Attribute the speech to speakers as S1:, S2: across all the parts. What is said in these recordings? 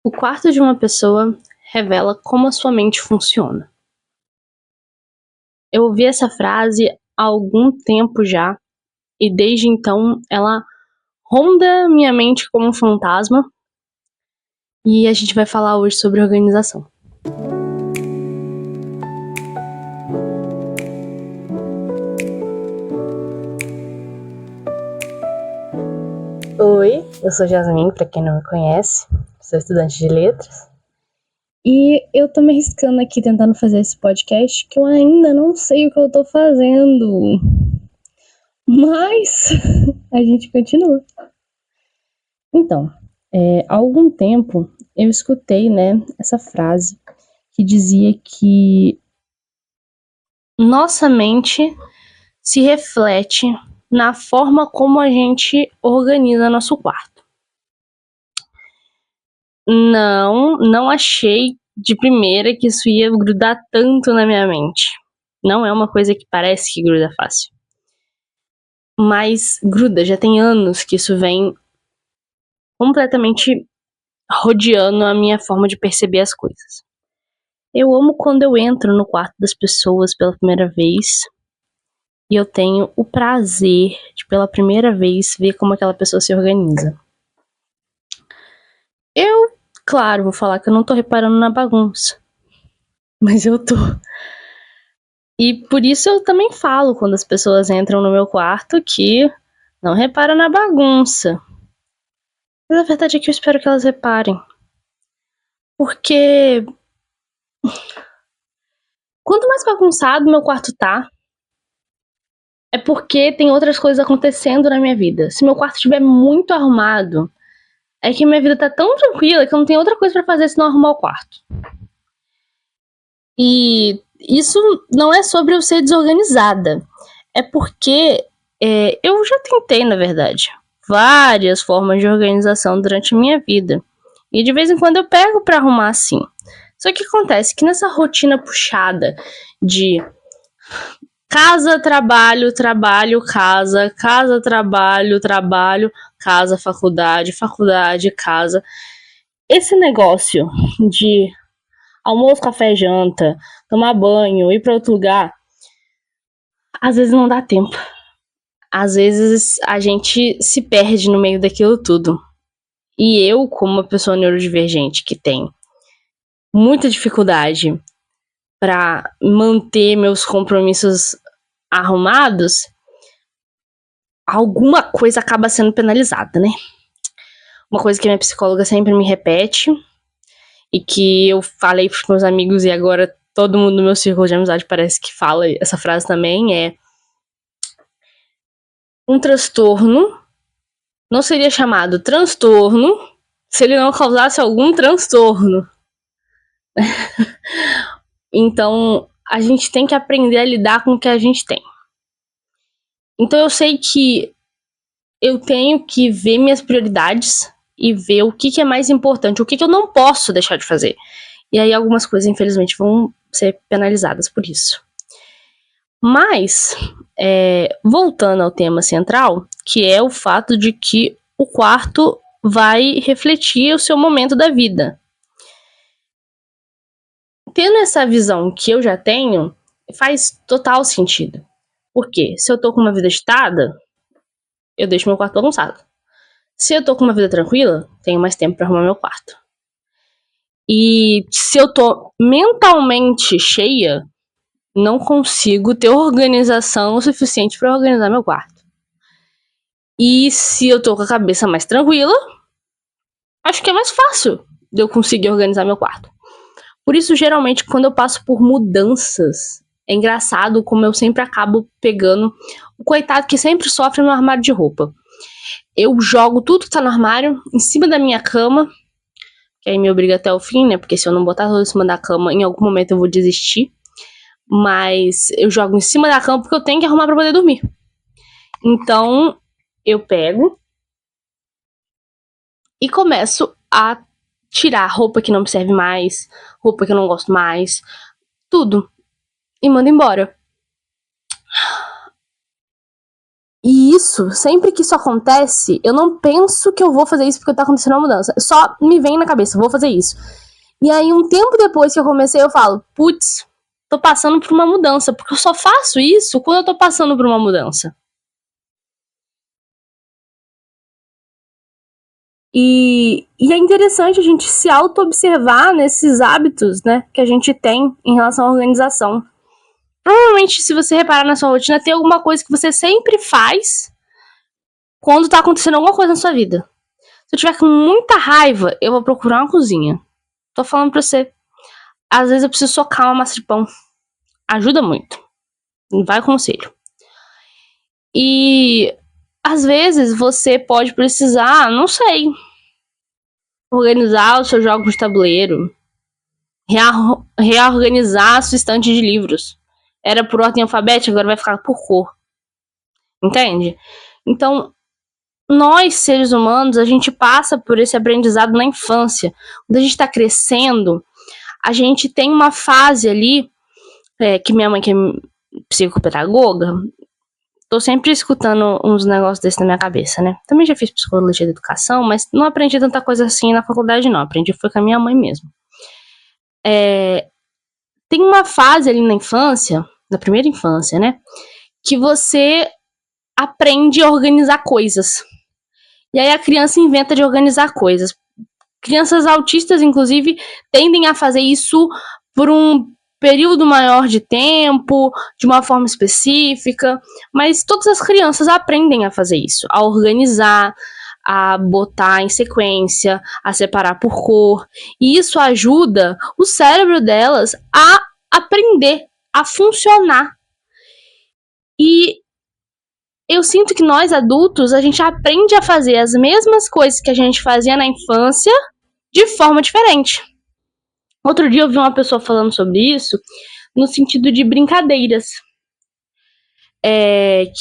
S1: O quarto de uma pessoa revela como a sua mente funciona. Eu ouvi essa frase há algum tempo já, e desde então ela ronda minha mente como um fantasma, e a gente vai falar hoje sobre organização. Oi, eu sou Jasmine, pra quem não me conhece, sou estudante de letras. E eu tô me arriscando aqui tentando fazer esse podcast que eu ainda não sei o que eu tô fazendo. Mas a gente continua. Então, há algum tempo eu escutei, essa frase que dizia que nossa mente se reflete na forma como a gente organiza nosso quarto. Não achei de primeira que isso ia grudar tanto na minha mente. Não é uma coisa que parece que gruda fácil. Mas gruda, já tem anos que isso vem completamente rodeando a minha forma de perceber as coisas. Eu amo quando eu entro no quarto das pessoas pela primeira vez e eu tenho o prazer de, pela primeira vez, ver como aquela pessoa se organiza. Eu, claro, vou falar que eu não tô reparando na bagunça, mas eu tô. E por isso eu também falo quando as pessoas entram no meu quarto que não repara na bagunça. Mas a verdade é que eu espero que elas reparem. Porque quanto mais bagunçado meu quarto tá, é porque tem outras coisas acontecendo na minha vida. Se meu quarto estiver muito arrumado, é que minha vida tá tão tranquila que eu não tenho outra coisa pra fazer senão arrumar o quarto. E isso não é sobre eu ser desorganizada. É porque eu já tentei, na verdade, várias formas de organização durante a minha vida. E de vez em quando eu pego pra arrumar assim. Só que acontece que nessa rotina puxada de casa, trabalho, trabalho, casa, casa, trabalho, trabalho, casa, faculdade, faculdade, casa. Esse negócio de almoço, café, janta, tomar banho, ir para outro lugar, às vezes não dá tempo. Às vezes a gente se perde no meio daquilo tudo. E eu, como uma pessoa neurodivergente que tem muita dificuldade para manter meus compromissos arrumados, alguma coisa acaba sendo penalizada, né? Uma coisa que minha psicóloga sempre me repete e que eu falei pros meus amigos e agora todo mundo no meu círculo de amizade parece que fala essa frase também, é: um transtorno não seria chamado transtorno se ele não causasse algum transtorno. Então, a gente tem que aprender a lidar com o que a gente tem. Então, eu sei que eu tenho que ver minhas prioridades e ver o que é mais importante, o que eu não posso deixar de fazer. E aí, algumas coisas, infelizmente, vão ser penalizadas por isso. Mas, voltando ao tema central, que é o fato de que o quarto vai refletir o seu momento da vida. Tendo essa visão que eu já tenho, faz total sentido. Porque se eu tô com uma vida agitada, eu deixo meu quarto bagunçado. Se eu tô com uma vida tranquila, tenho mais tempo pra arrumar meu quarto. E se eu tô mentalmente cheia, não consigo ter organização o suficiente pra organizar meu quarto. E se eu tô com a cabeça mais tranquila, acho que é mais fácil de eu conseguir organizar meu quarto. Por isso, geralmente, quando eu passo por mudanças, é engraçado como eu sempre acabo pegando o coitado que sempre sofre no armário de roupa. Eu jogo tudo que tá no armário em cima da minha cama, que aí me obriga até o fim, né? Porque se eu não botar tudo em cima da cama, em algum momento eu vou desistir. Mas eu jogo em cima da cama porque eu tenho que arrumar pra poder dormir. Então, eu pego e começo a tirar roupa que não me serve mais, roupa que eu não gosto mais, tudo. E mando embora. E isso, sempre que isso acontece, eu não penso que eu vou fazer isso porque tá acontecendo uma mudança. Só me vem na cabeça, vou fazer isso. E aí, um tempo depois que eu comecei, eu falo, putz, tô passando por uma mudança, porque eu só faço isso quando eu tô passando por uma mudança. E é interessante a gente se auto-observar nesses hábitos, né, que a gente tem em relação à organização. Provavelmente, se você reparar na sua rotina, tem alguma coisa que você sempre faz quando tá acontecendo alguma coisa na sua vida. Se eu tiver com muita raiva, eu vou procurar uma cozinha. Tô falando pra você. Às vezes eu preciso socar uma massa de pão. Ajuda muito. Vai conselho. E às vezes você pode precisar, não sei, organizar os seus jogos de tabuleiro, reorganizar a sua estante de livros. Era por ordem alfabética, agora vai ficar por cor. Entende? Então, nós, seres humanos, a gente passa por esse aprendizado na infância. Quando a gente tá crescendo, a gente tem uma fase ali, que minha mãe, que é psicopedagoga, tô sempre escutando uns negócios desses na minha cabeça, né? Também já fiz psicologia da educação, mas não aprendi tanta coisa assim na faculdade, não. Aprendi foi com a minha mãe mesmo. Tem uma fase ali na infância, na primeira infância, né? Que você aprende a organizar coisas. E aí a criança inventa de organizar coisas. Crianças autistas, inclusive, tendem a fazer isso por um período maior de tempo, de uma forma específica, mas todas as crianças aprendem a fazer isso, a organizar, a botar em sequência, a separar por cor, e isso ajuda o cérebro delas a aprender, a funcionar. E eu sinto que nós adultos, a gente aprende a fazer as mesmas coisas que a gente fazia na infância de forma diferente. Outro dia eu vi uma pessoa falando sobre isso no sentido de brincadeiras.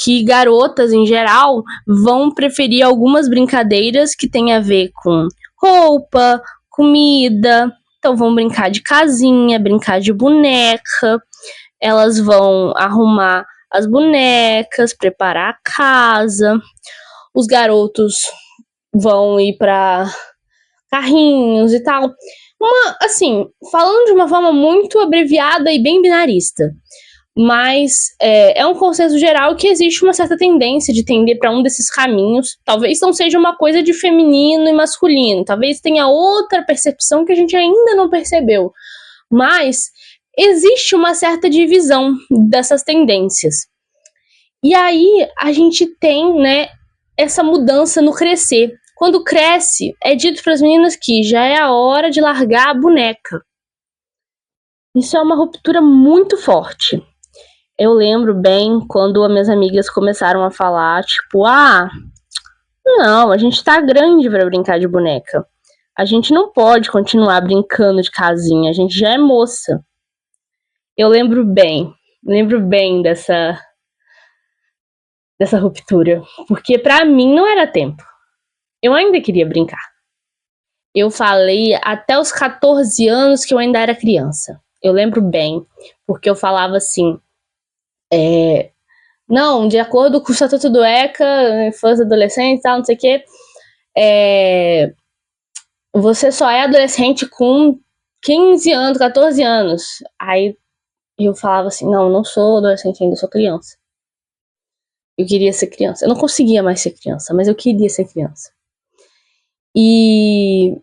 S1: Que garotas, em geral, vão preferir algumas brincadeiras que têm a ver com roupa, comida. Então vão brincar de casinha, brincar de boneca. Elas vão arrumar as bonecas, preparar a casa. Os garotos vão ir para carrinhos e tal. Assim, falando de uma forma muito abreviada e bem binarista, mas é um consenso geral que existe uma certa tendência de tender para um desses caminhos. Talvez não seja uma coisa de feminino e masculino, talvez tenha outra percepção que a gente ainda não percebeu, mas existe uma certa divisão dessas tendências. E aí a gente tem, né, essa mudança no crescer. Quando cresce, é dito para as meninas que já é a hora de largar a boneca. Isso é uma ruptura muito forte. Eu lembro bem quando as minhas amigas começaram a falar, tipo, não, a gente tá grande para brincar de boneca. A gente não pode continuar brincando de casinha, a gente já é moça. Eu lembro bem dessa ruptura, porque para mim não era tempo. Eu ainda queria brincar. Eu falei até os 14 anos que eu ainda era criança. Eu lembro bem, porque eu falava assim, não, de acordo com o Estatuto do ECA, infância e adolescente e tal, não sei o quê, você só é adolescente com 15 anos, 14 anos. Aí eu falava assim, não sou adolescente ainda, eu sou criança. Eu queria ser criança. Eu não conseguia mais ser criança, mas eu queria ser criança. E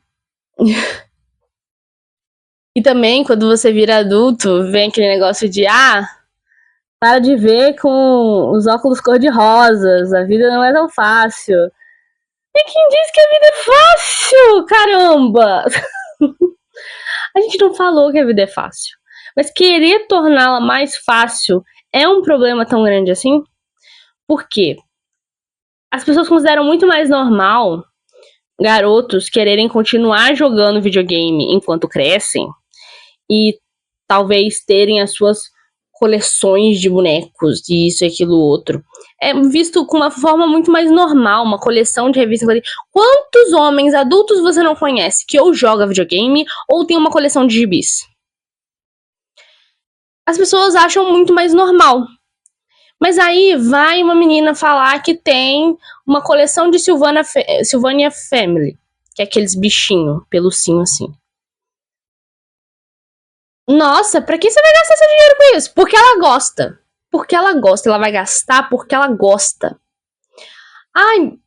S1: também, quando você vira adulto, vem aquele negócio de, para de ver com os óculos cor-de-rosas, a vida não é tão fácil. E quem diz que a vida é fácil, caramba! A gente não falou que a vida é fácil. Mas querer torná-la mais fácil é um problema tão grande assim? Por quê? As pessoas consideram muito mais normal garotos quererem continuar jogando videogame enquanto crescem e talvez terem as suas coleções de bonecos, de isso e aquilo outro. É visto com uma forma muito mais normal, uma coleção de revistas. Quantos homens adultos você não conhece que ou joga videogame ou tem uma coleção de gibis? As pessoas acham muito mais normal. Mas aí vai uma menina falar que tem uma coleção de Sylvania Family, que é aqueles bichinhos, pelucinho assim. Nossa, pra que você vai gastar seu dinheiro com isso? Porque ela gosta. Porque ela gosta, ela vai gastar porque ela gosta. Ai,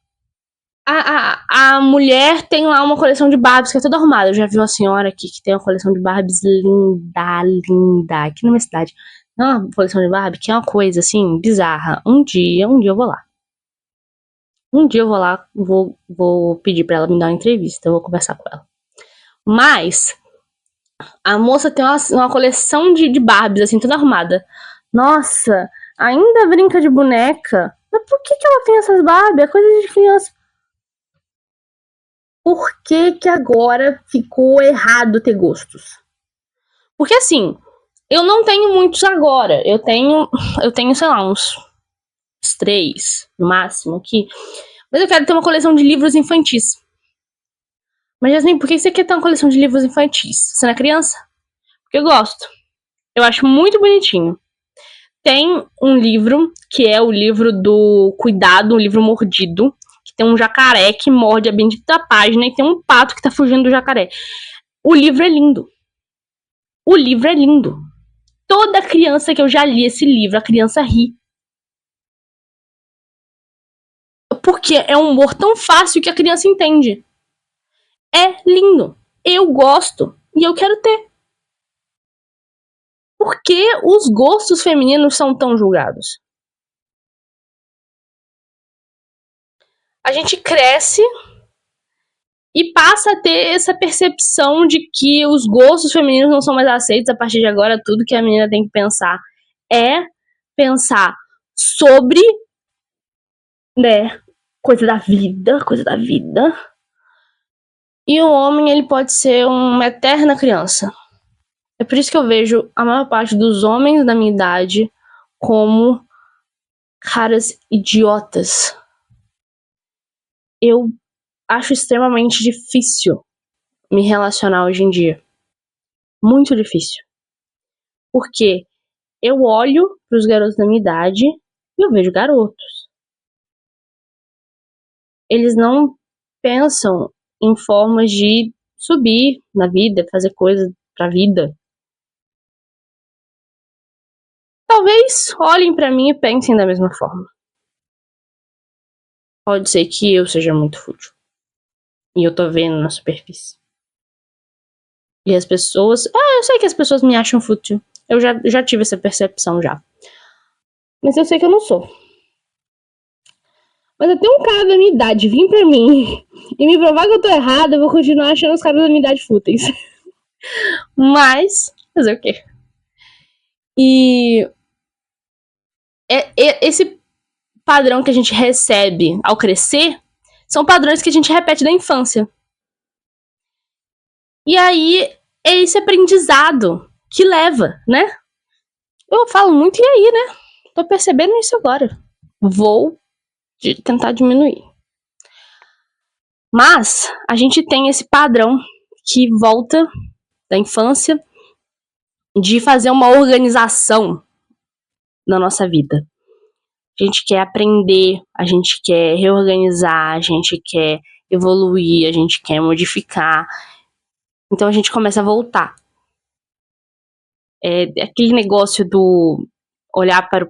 S1: a mulher tem lá uma coleção de Barbies que é toda arrumada. Eu já vi uma senhora aqui que tem uma coleção de Barbies linda, aqui na minha cidade. Não é uma coleção de Barbie que é uma coisa assim, bizarra. Um dia eu vou lá. Um dia eu vou lá, vou pedir pra ela me dar uma entrevista, eu vou conversar com ela. Mas a moça tem uma coleção de Barbies, assim, toda arrumada. Nossa, ainda brinca de boneca? Mas por que ela tem essas Barbies? É coisa de criança. Por que agora ficou errado ter gostos? Porque assim, eu não tenho muitos agora. Eu tenho, sei lá, uns 3 no máximo aqui. Mas eu quero ter uma coleção de livros infantis. Mas, Jasmine, por que você quer ter uma coleção de livros infantis? Você não é criança? Porque eu gosto. Eu acho muito bonitinho. Tem um livro, que é o livro do Cuidado, um livro mordido, que tem um jacaré que morde a bendita página e tem um pato que tá fugindo do jacaré. O livro é lindo. O livro é lindo. Toda criança que eu já li esse livro, a criança ri. Porque é um humor tão fácil que a criança entende. É lindo. Eu gosto. E eu quero ter. Por que os gostos femininos são tão julgados? A gente cresce e passa a ter essa percepção de que os gostos femininos não são mais aceitos. A partir de agora, tudo que a menina tem que pensar é pensar sobre, né, coisa da vida. E o homem, ele pode ser uma eterna criança. É por isso que eu vejo a maior parte dos homens da minha idade como caras idiotas. Eu acho extremamente difícil me relacionar hoje em dia. Muito difícil. Porque eu olho pros garotos da minha idade e eu vejo garotos. Eles não pensam em formas de subir na vida, fazer coisas pra vida. Talvez olhem pra mim e pensem da mesma forma. Pode ser que eu seja muito fútil. E eu tô vendo na superfície. E as pessoas... eu sei que as pessoas me acham fútil. Eu já tive essa percepção já. Mas eu sei que eu não sou. Mas até um cara da minha idade vir pra mim e me provar que eu tô errada, eu vou continuar achando os caras da minha idade fúteis. Mas, fazer o quê? E esse padrão que a gente recebe ao crescer são padrões que a gente repete da infância. E aí é esse aprendizado que leva, né? Eu falo muito e aí, né? Tô percebendo isso agora. Vou tentar diminuir. Mas a gente tem esse padrão que volta da infância de fazer uma organização na nossa vida. A gente quer aprender, a gente quer reorganizar, a gente quer evoluir, a gente quer modificar. Então a gente começa a voltar. É aquele negócio do olhar para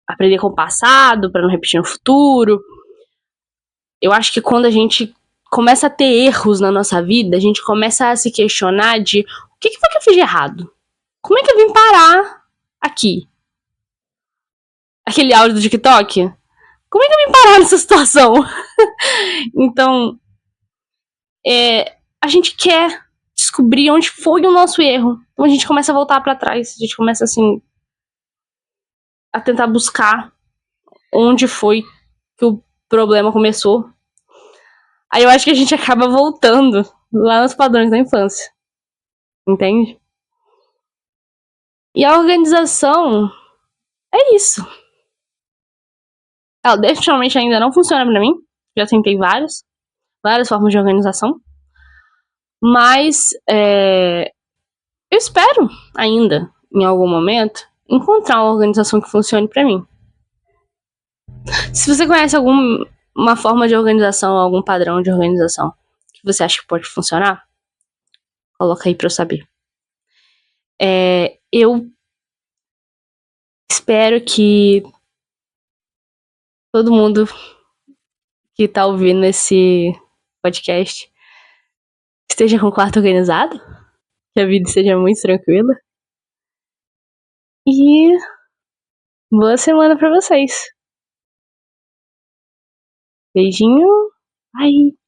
S1: aprender com o passado, para não repetir no futuro. Eu acho que quando a gente começa a ter erros na nossa vida, a gente começa a se questionar de o que foi que eu fiz de errado? Como é que eu vim parar aqui? Aquele áudio do TikTok? Como é que eu vim parar nessa situação? Então, a gente quer descobrir onde foi o nosso erro. Então a gente começa a voltar pra trás. A gente começa, assim, a tentar buscar onde foi que o problema começou. Aí eu acho que a gente acaba voltando lá nos padrões da infância. Entende? E a organização é isso. Ela definitivamente ainda não funciona pra mim. Já tentei várias formas de organização. Mas eu espero ainda, em algum momento, encontrar uma organização que funcione pra mim. Se você conhece alguma forma de organização, algum padrão de organização que você acha que pode funcionar, coloca aí pra eu saber. Eu espero que todo mundo que tá ouvindo esse podcast esteja com o quarto organizado, que a vida seja muito tranquila. E boa semana pra vocês. Beijinho. Bye.